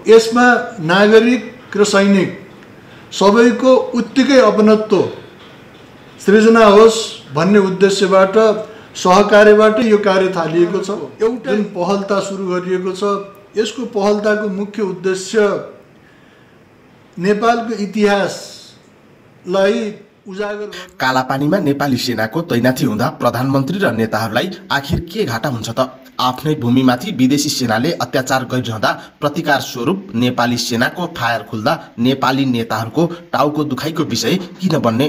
यसमा नागरिक र सैनिक सबैको उत्तिकै अपनत्व सृजना होस् भन्ने उद्देश्यबाट सहकार्यबाट यो कार्य थालिएको छ। एउटा जुन पहलता सुरु गरिएको छ, यसको पहलताको मुख्य उद्देश्य नेपालको इतिहासलाई उजागर। कालापानीमा नेपाली सेनाको तैनाथी हुँदा प्रधानमन्त्री र नेताहरूलाई आखिर के घाटा हुन्छ त? आफ्नै भूमिमाथि विदेशी सेनाले अत्याचार गरिरहँदा प्रतिकार स्वरूप नेपाली सेनाको फायर खुल्दा नेपाली नेताहरूको टाउको दुखाइको विषय किन बन्ने?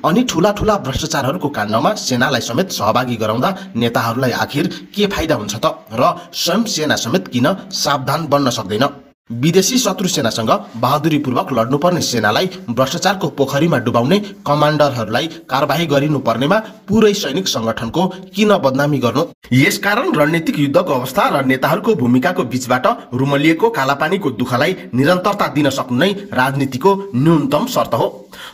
अनि ठूला ठूला भ्रष्टाचारहरूको काण्डमा सेनालाई समेत सहभागी गराउँदा नेताहरूलाई आखिर के फाइदा हुन्छ त? र स्वयं सेना समेत किन सावधान बन्न सक्दैन? विदेशी शत्रु सेनासँग बहादुरीपूर्वक लड्नुपर्ने सेनालाई भ्रष्टाचारको पोखरीमा डुबाउने कमान्डरहरूलाई कारबाही गरिनुपर्नेमा पुरै सैनिक संगठनको किन बदनामी गर्नु? यसकारण रणनीतिक युद्धको अवस्था र नेताहरूको भूमिकाको बीचबाट रुमलिएको कालापानीको दुःखलाई निरन्तरता दिन सक्नु नै राजनीतिको न्यूनतम शर्त हो।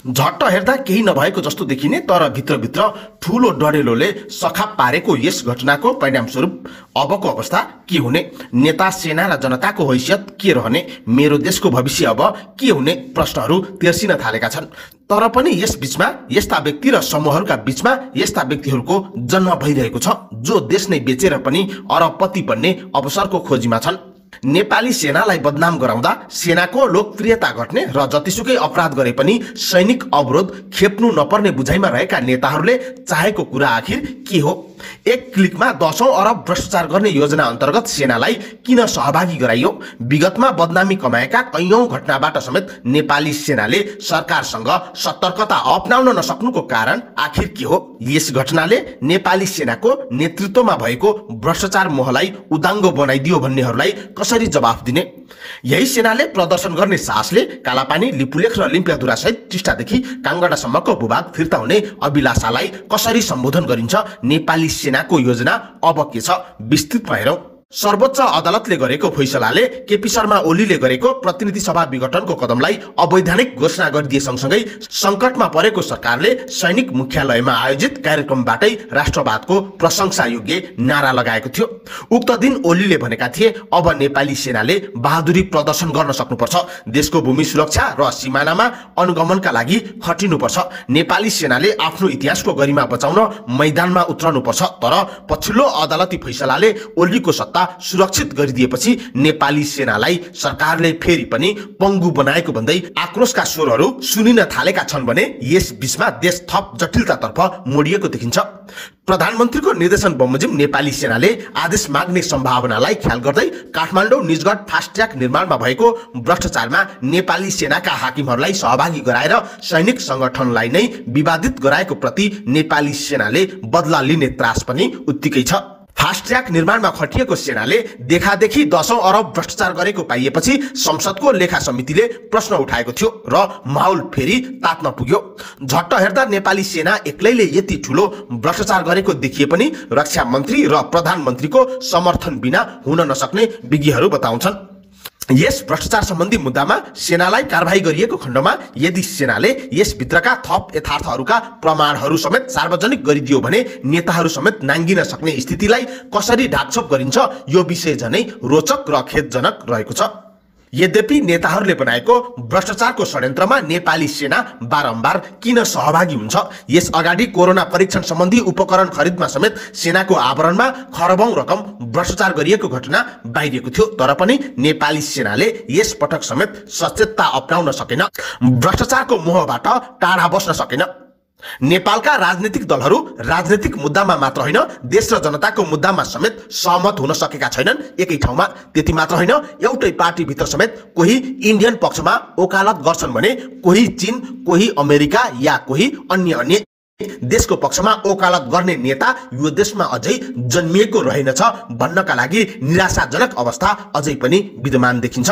झट्ट हेर्दा केही नभएको जस्तो देखिने तर भित्रभित्र ठूलो डढेलोले सखाप पारेको यस घटनाको परिणामस्वरूप अबको अवस्था के हुने? नेता, सेना र जनताको हैसियत के रहने? मेरो देशको भविष्य अब के हुने? प्रश्नहरू तेर्सिन थालेका छन्। तर पनि यस बीचमा यस्ता व्यक्ति र समूहहरूका बीचमा यस्ता व्यक्तिहरूको जन्म भइरहेको छ जो देश नै बेचेर पनि अरबपति बन्ने अवसरको खोजीमा छन्। नेपाली सेनालाई बदनाम गराउँदा सेनाको लोकप्रियता घट्ने र जतिसुकै अपराध गरे पनि सैनिक अवरोध खेप्नु नपर्ने बुझाइमा रहेका नेताहरूले चाहेको कुरा आखिर के हो? एक क्लिकमा 10औं अरब भ्रष्टाचार गर्ने योजना अन्तर्गत सेनालाई किन सहभागी गराइयो? विगतमा बदनामी कमाएका कैयौं घटनाबाट समेत नेपाली सेनाले सरकारसँग सतर्कता अपनाउन नसक्नुको कारण आखिर के हो? यस घटनाले नेपाली सेनाको नेतृत्वमा भएको भ्रष्टाचार मोहलाई उदाङ्गो बनाइदियो भन्नेहरूलाई कसरी जवाफ दिने? यही सेनाले प्रदर्शन गर्ने साहसले कालापानी, लिपुलेख र लिम्पियाधुरा सहित टिस्टादेखि काङ्गडासम्मको भूभाग फिर्ता हुने अभिलाषालाई कसरी सम्बोधन गरिन्छ? नेपाली सेनाको योजना अब के छ? विस्तृतमा हेरौं। सर्वोच्च अदालतले गरेको फैसलाले केपी शर्मा ओलीले गरेको प्रतिनिधि सभा विघटनको कदमलाई अवैधानिक घोषणा गरिदिए सँगसँगै संकटमा परेको सरकारले सैनिक मुख्यालयमा आयोजित कार्यक्रमबाटै राष्ट्रवादको प्रशंसा योग्य नारा लगाएको थियो। उक्त दिन ओलीले भनेका थिए, अब नेपाली सेनाले बहादुरी प्रदर्शन गर्न सक्नुपर्छ, देशको भूमि सुरक्षा र सिमानामा अनुगमनका लागि खटिनुपर्छ, नेपाली सेनाले आफ्नो इतिहासको गरिमा बचाउन मैदानमा उत्रनुपर्छ। तर पछिल्लो अदालती फैसलाले ओलीको सत्ता सुरक्षित गरिदिएपछि नेपाली सेनालाई सरकारले फेरि पनि पंगु बनाएको भन्दै आक्रोशका स्वरहरू सुनिन थालेका छन् भने यस बीचमा देश थप जटिलतातर्फ मोडिएको देखिन्छ। प्रधानमन्त्रीको निर्देशन बमोजिम नेपाली सेनाले आदेश माग्ने सम्भावनालाई ख्याल गर्दै काठमाडौँ निजगढ फास्ट ट्र्याक निर्माणमा भएको भ्रष्टाचारमा नेपाली सेनाका हाकिमहरूलाई सहभागी गराएर सैनिक संगठनलाई नै विवादित गराएको प्रति नेपाली सेनाले बदला लिने त्रास पनि उत्तिकै छ। फास्ट ट्र्याक निर्माणमा खटिएको सेनाले देखादेखि 10औं अरब भ्रष्टाचार गरेको पाइएपछि संसदको लेखा समितिले प्रश्न उठाएको थियो र माहौल फेरि तात्न पुग्यो। झट्ट हेर्दा नेपाली सेना एक्लैले यति ठूलो भ्रष्टाचार गरेको देखिए पनि रक्षा मन्त्री र प्रधानमन्त्रीको समर्थन बिना हुन नसक्ने विज्ञहरू बताउँछन्। यस भ्रष्टाचार सम्बन्धी मुद्दामा सेनालाई कारबाही गरिएको खण्डमा यदि सेनाले यस भित्रका थप यथार्थहरूका प्रमाणहरू समेत सार्वजनिक गरिदियो भने नेताहरू समेत नाङ्गिन सक्ने स्थितिलाई कसरी ढाकछोप गरिन्छ, यो विषय झनै रोचक र खेदजनक रहेको छ। यद्यपि नेताहरूले बनाएको भ्रष्टाचारको षड्यन्त्रमा नेपाली सेना बारम्बार किन सहभागी हुन्छ? यस अगाडि कोरोना परीक्षण सम्बन्धी उपकरण खरिदमा समेत सेनाको आवरणमा खरबौं रकम भ्रष्टाचार गरिएको घटना बाहिरिएको थियो। तर पनि नेपाली सेनाले यस पटक समेत सचेतता अपनाउन सकेन, भ्रष्टाचारको मोहबाट टाढा बस्न सकेन। नेपालका राजनीतिक दलहरू राजनीतिक मुद्दामा मात्र होइन, देश र जनताको मुद्दामा समेत सहमत हुन सकेका छैनन् एकै ठाउँमा। त्यति मात्र होइन, एउटै पार्टीभित्र समेत कोही इन्डियन पक्षमा ओकालत गर्छन् भने कोही चीन, कोही अमेरिका या कोही अन्य देशको पक्षमा ओकालत गर्ने नेता यो देशमा अझै जन्मिएको रहेनछ भन्नका लागि निराशाजनक अवस्था अझै पनि विद्यमान देखिन्छ।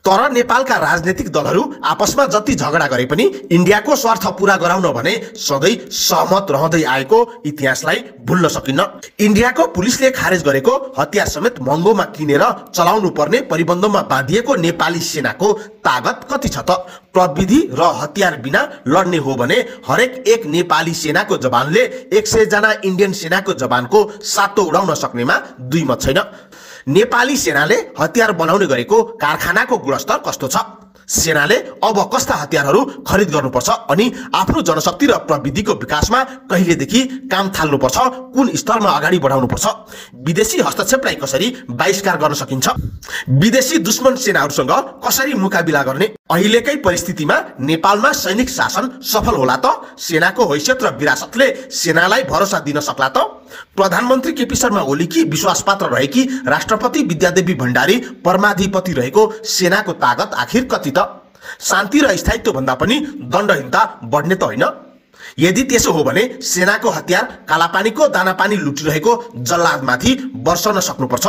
तर नेपालका राजनीतिक दलहरू आपसमा जति झगडा गरे पनि इन्डियाको स्वार्थ पूरा गराउन भने सधैँ सहमत रहँदै आएको इतिहासलाई भुल्न सकिन्न। इन्डियाको पुलिसले खारेज गरेको हतियार समेत महँगोमा किनेर चलाउनु पर्ने परिबन्धमा बाँधिएको नेपाली सेनाको तागत कति छ त? प्रविधि र हतियार बिना लड्ने हो भने हरेक एक नेपाली सेनाको जवानले 100 जना इन्डियन सेनाको जवानको सातो उडाउन सक्नेमा दुई मत छैन। नेपाली सेनाले हतियार बनाउने गरेको कारखानाको गुणस्तर कस्तो छ? सेनाले अब कस्ता हतियारहरू खरिद गर्नुपर्छ अनि आफ्नो जनशक्ति र प्रविधिको विकासमा कहिलेदेखि काम थाल्नुपर्छ, कुन स्तरमा अगाडि बढाउनुपर्छ, विदेशी हस्तक्षेपलाई कसरी बहिष्कार गर्न सकिन्छ, विदेशी दुश्मन सेनाहरूसँग कसरी मुकाबिला गर्ने, अहिलेकै परिस्थितिमा नेपालमा सैनिक शासन सफल होला त? सेनाको हैसियत र विरासतले सेनालाई भरोसा दिन सक्ला त? प्रधानमन्त्री केपी शर्मा ओलीकी विश्वासपात्र रहेकी राष्ट्रपति विद्यादेवी भण्डारी परमाधिपति रहेको सेनाको तागत आखिर कति त? शान्ति र स्थायित्व भन्दा पनि दण्डहीनता बढ्ने त होइन? यदि त्यसो हो भने सेनाको हतियार कालापानीको दानापानी लुटिरहेको जल्लादमाथि वर्षन सक्नुपर्छ।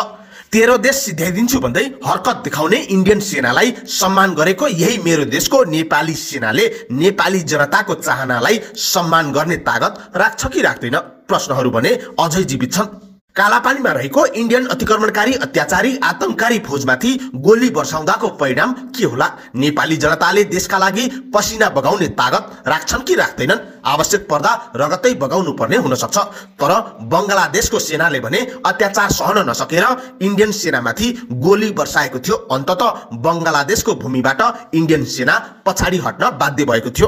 तेरो देश सिध्याइदिन्छु भन्दै हरकत देखाउने इन्डियन सेनालाई सम्मान गरेको यही मेरो देशको नेपाली सेनाले नेपाली जनताको चाहनालाई सम्मान गर्ने तागत राख्छ कि राख्दैन? प्रश्नहरू भने अझै जीवित छन्। कालापानीमा रहेको इन्डियन अतिक्रमणकारी अत्याचारी आतंककारी फौजमाथि गोली वर्षाउँदाको परिणाम के होला? नेपाली जनताले देशका लागि पसिना बगाउने तागत राख्छन् कि राख्दैनन्? आवश्यक पर्दा रगतै बगाउनु पर्ने हुन सक्छ। तर बंगलादेशको सेनाले भने अत्याचार सहन नसकेर इन्डियन सेनामाथि गोली वर्षाएको थियो। अन्ततः बंगलादेशको भूमिबाट इन्डियन सेना पछाडि हट्न बाध्य भएको थियो।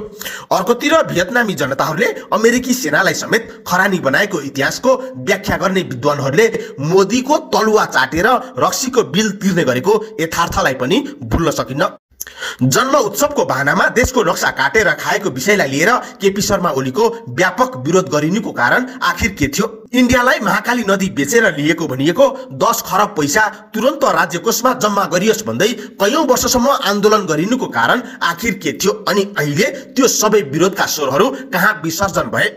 अर्कोतिर भियतनामी जनताहरूले अमेरिकी सेनालाई समेत खरानी बनाएको इतिहासको व्याख्या गर्ने विद्वानहरूले मोदीको तलुवा चाटेर रक्सीको बिल तिर्ने गरेको यथार्थलाई पनि भुल्न सकिन्न। जन्म उत्सवको बहानामा देशको नक्सा काटेर खाएको विषयलाई लिएर केपी शर्मा ओलीको व्यापक विरोध गरिनुको कारण आखिर के थियो? इन्डियालाई महाकाली नदी बेचेर लिएको भनिएको 10 खरब पैसा तुरन्त राज्यकोषमा जम्मा गरियोस् भन्दै कयौं वर्षसम्म आन्दोलन गरिनुको कारण आखिर के थियो? अनि अहिले त्यो सबै विरोधका स्वरहरू कहाँ विसर्जन भए?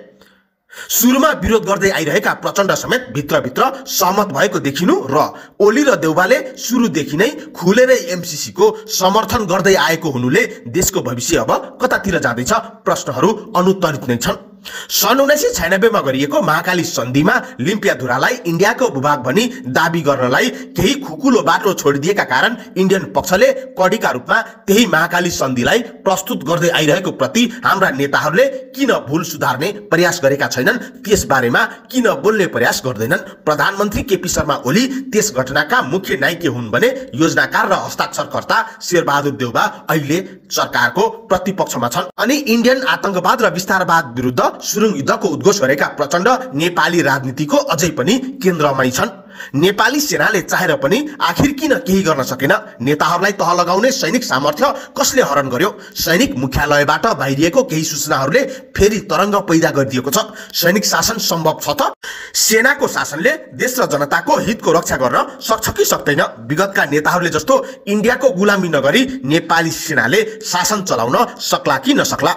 सुरुमा विरोध गर्दै आइरहेका प्रचण्ड समेत भित्रभित्र सहमत भएको देखिनु र ओली र देउवाले सुरुदेखि नै खुलेरै एमसीसी को समर्थन गर्दै आएको हुनुले देशको भविष्य अब कतातिर जाँदैछ? प्रश्नहरू अनुत्तरित नै छन्। सन् 1996 मा गरिएको महाकाली सन्धिमा लिम्पियाधुरालाई इन्डियाको भूभाग भनी दाबी गर्नलाई केही खुकुलो बाटो छोडिदिएका कारण इन्डियन पक्षले कडीका रूपमा त्यही महाकाली सन्धिलाई प्रस्तुत गर्दै आइरहेको प्रति हाम्रा नेताहरूले किन भूल सुधार्ने प्रयास गरेका छैनन्? त्यस बारेमा किन बोल्ने प्रयास गर्दैनन्? प्रधानमन्त्री केपी शर्मा ओली त्यस घटनाका मुख्य नायक हुन् भने योजनाकार र हस्ताक्षरकर्ता शेरबहादुर देउवा अहिले सरकारको प्रतिपक्षमा छन्। अनि इन्डियन आतंकवाद र विस्तारवाद विरुद्ध सुरुङ युद्धको उद्घोष गरेका प्रचण्ड नेपाली राजनीतिको अझै पनि केन्द्रमै छन्। नेपाली सेनाले चाहेर पनि आखिर किन केही गर्न सकेन? नेताहरूलाई तह लगाउने सैनिक सामर्थ्य कसले हरण गर्यो? सैनिक मुख्यालयबाट बाहिरिएको केही सूचनाहरूले फेरि तरंग पैदा गरिदिएको छ। सैनिक शासन सम्भव छ त? सेनाको शासनले देश र जनताको हितको रक्षा गर्न सक्छ कि सक्दैन? विगतका नेताहरूले जस्तो इन्डियाको गुलामी नगरी नेपाली सेनाले शासन चलाउन सक्ला कि नसक्ला?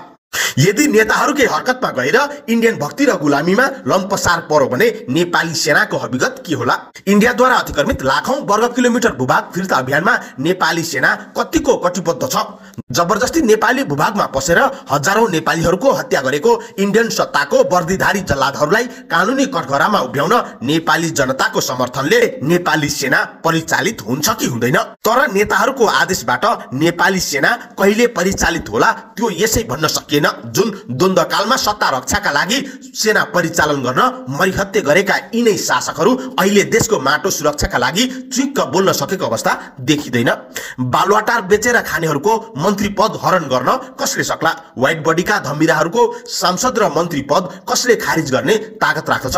यदि नेताहरूकै हरकतमा गएर इन्डियन भक्ति र गुलामीमा लम्पसार पर्यो भने नेपाली सेनाको हकीकत के होला? इन्डियाद्वारा अतिक्रमित लाखौं वर्ग किलोमिटर भूभाग फिर्ता अभियानमा नेपाली सेना कतिको कटिबद्ध छ? जबरजस्ती नेपाली भूभागमा पसेर हजारौं नेपालीहरूको हत्या गरेको इन्डियन सत्ताको वर्दीधारी जल्लादहरूलाई कानुनी कठघरामा उभ्याउन नेपाली जनताको समर्थनले नेपाली सेना परिचालित हुन्छ कि हुँदैन? तर नेताहरूको आदेशबाट नेपाली सेना कहिले परिचालित होला त्यो यसै भन्न सकिएन। जुन द्वन्द्वकालमा सत्ता रक्षाका लागि सेना परिचालन गर्न मरिहत्ते गरेका यिनै शासकहरू अहिले देशको माटो सुरक्षाका लागि चुइक्क बोल्न सकेको अवस्था देखिँदैन। बालुवाटार बेचेर खानेहरूको मन्त्री पद हरण गर्न कसले सक्ला? व्हाइट बडीका धमिराहरूको सांसद र मन्त्री पद कसले खारिज गर्ने ताकत राख्दछ?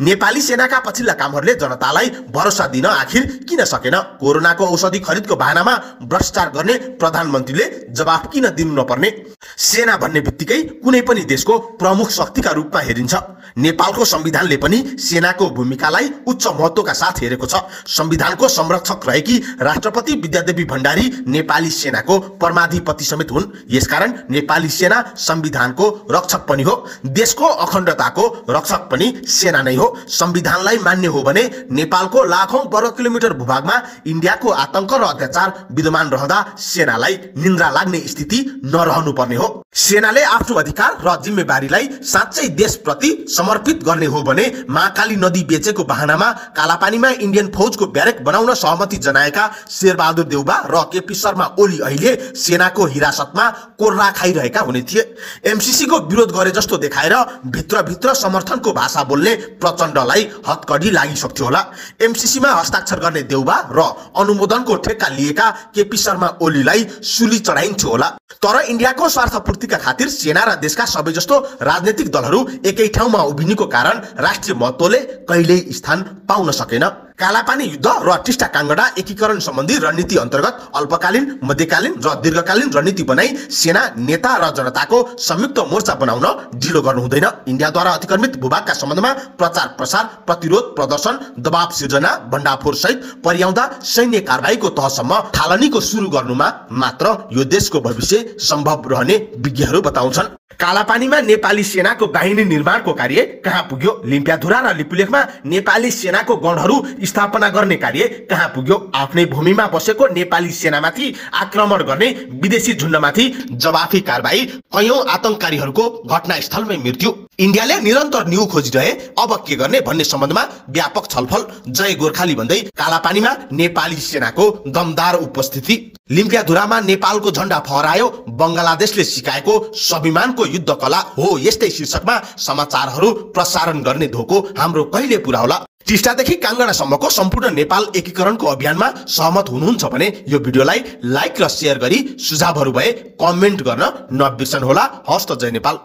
नेपाली सेनाका पछिल्ला कामहरूले जनतालाई भरोसा दिन आखिर किन सकेन? कोरोनाको औषधि खरिदको बहानामा भ्रष्टाचार गर्ने प्रधानमन्त्रीले जवाफ किन दिनु नपर्ने? सेना भन्ने बित्तिकै कुनै पनि देशको प्रमुख शक्तिका रूपमा हेरिन्छ। नेपालको संविधानले पनि सेनाको भूमिकालाई उच्च महत्वका साथ हेरेको छ। संविधानको संरक्षक रहेकी राष्ट्रपति विद्यादेवी भण्डारी नेपाली सेनाको परमाधिपति समेत हुन्। यसकारण नेपाली सेना संविधानको रक्षक पनि हो, देशको अखण्डताको रक्षक पनि सेना नै हो। संविधानलाई मान्य हो भने नेपालको लाखौं वर्ग किलोमिटर भूभागमा इन्डियाको आतंक र अत्याचार विद्यमान रहँदा सेनालाई निन्द्रा लाग्ने स्थिति नरहनु पर्ने हो। सेनाले आफ्नो अधिकार र जिम्मेवारीलाई साँच्चै देशप्रति समर्पित गर्ने हो भने महाकाली नदी बेचेको बहानामा कालापानीमा इन्डियन फौजको ब्यारेक बनाउन सहमति जनाएका शेरबहादुर देउबा र केपी शर्मा ओली अहिले सेनाको हिरासतमा कोर्रा खाइरहेका हुने थिए। एमसीसी को विरोध गरे जस्तो देखाएर भित्रभित्र समर्थनको भाषा बोल्ने प्रचण्डलाई हतकडी लागिसक्थ्यो होला। एमसीसी मा हस्ताक्षर गर्ने देउबा र अनुमोदनको ठेक्का लिएका केपी शर्मा ओलीलाई सुली चढाइन्थ्यो होला। तर इन्डियाको स्वार्थपूर्तिका खातिर सेना र देशका सबै जस्तो राजनीतिक दलहरू एकै ठाउँमा उभिनुको कारण राष्ट्रिय महत्त्वले कहिल्यै स्थान पाउन सकेन। कालापानी युद्ध र टिस्टा काङ्गडा एकीकरण सम्बन्धी रणनीति अन्तर्गत अल्पकालीन, मध्यकालीन र दीर्घकालीन रणनीति बनाई सेना, नेता र जनताको संयुक्त मोर्चा बनाउन ढिलो गर्नु हुँदैन। इन्डियाद्वारा अतिक्रमित भूभागका सम्बन्धमा प्रचार प्रसार, प्रतिरोध प्रदर्शन, दबाव सिर्जना, भण्डाफोर सहित पर्याउँदा सैन्य कारबाहीको तहसम्म थालनीको सुरु गर्नुमा मात्र यो देशको भविष्य सम्भव रहने विज्ञहरू बताउँछन्। कालापानीमा नेपाली सेनाको बाहिनी निर्माणको कार्य कहाँ पुग्यो? लिम्पियाधुरा र लिपुलेखमा नेपाली सेनाको गणहरू स्थापना गर्ने कार्य कहाँ पुग्यो? आफ्नै भूमिमा बसेको नेपाली सेनामाथि आक्रमण गर्ने विदेशी झुण्डमाथि जवाफी कारबाही, कयौं आतंककारीहरूको घटनास्थलमै मृत्यु। इन्डियाले निरन्तर न्यू खोजिरहे, अब के गर्ने भन्ने सम्बन्धमा व्यापक छलफल। जय गोर्खाली भन्दै कालापानीमा नेपाली सेनाको दमदार उपस्थिति। लिम्पियाधुरामा नेपालको झण्डा फहरायो, बंगलादेशले सिकाएको स्वाभिमानको युद्ध कला हो। यस्तै शीर्षकमा समाचारहरू प्रसारण गर्ने धोको हाम्रो कहिले पुरा होला? टिस्टादेखि काङ्गडासम्मको सम्पूर्ण नेपाल एकीकरणको अभियानमा सहमत हुनुहुन्छ भने यो भिडियोलाई लाइक र शेयर गरी सुझावहरू भए कमेन्ट गर्न नबिर्सनुहोला। हस्त जय नेपाल।